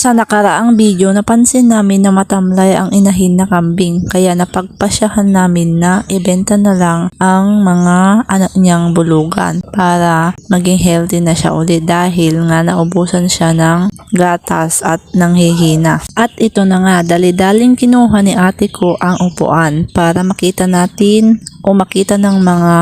Sa nakaraang video, napansin namin na matamlay ang inahin na kambing, kaya napagpasyahan namin na ibenta na lang ang mga anak niyang bulugan para maging healthy na siya ulit dahil nga naubusan siya ng gatas at nanghihina. At ito na nga, dali-daling kinuha ni ate ko ang upuan para makita natin o makita ng mga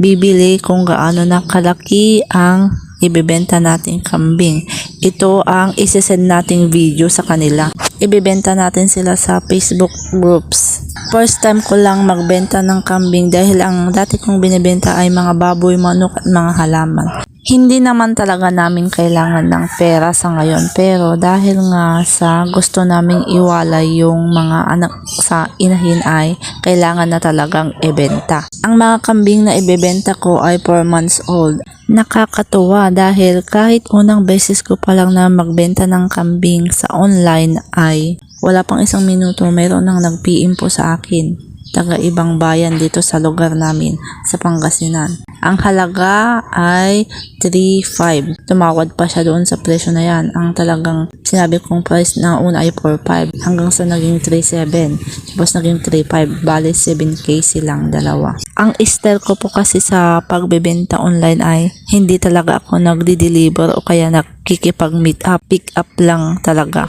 bibili kung gaano na kalaki ang ibebenta nating kambing. Ito ang isesend nating video sa kanila. Ibebenta natin sila sa Facebook groups. First time ko lang magbenta ng kambing dahil ang dati kong binibenta ay mga baboy, manok at mga halaman. Hindi naman talaga namin kailangan ng pera sa ngayon, pero dahil nga sa gusto naming iwalay yung mga anak sa inahin ay kailangan na talagang ibenta. Ang mga kambing na ibebenta ko ay 4 months old. Nakakatuwa dahil kahit unang beses ko pa lang na magbenta ng kambing sa online ay wala pang 1 minuto mayroon nang nag-PM po sa akin. Taga ibang bayan dito sa lugar namin sa Pangasinan. Ang halaga ay 3.5. Tumawad pa siya doon sa presyo na yan. Ang talagang sinabi kong price na una ay 4.5 hanggang sa naging 3.7. Tapos naging 3.5. Bale 7K silang dalawa. Ang style ko po kasi sa pagbebenta online ay hindi talaga ako nagdi-deliver o kaya nakikipag-meet up. Pick up lang talaga.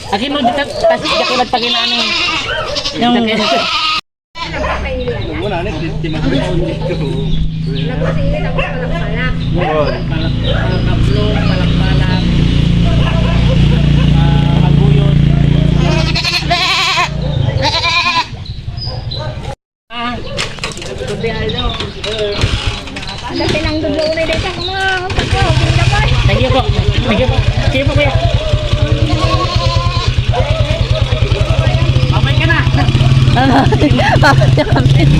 Akin mo dito kasi jakilat pag inaano yung wala na di magkakaon dito. Nagpasingin ako palak-palak. kaplong, palak-palak, maguyot. Ada pinang dudlo na dito ko mga pagko. Pindapan. Thank you po. Thank you po. Sige po kuya. Mamay ka na. Bakit yung kambing?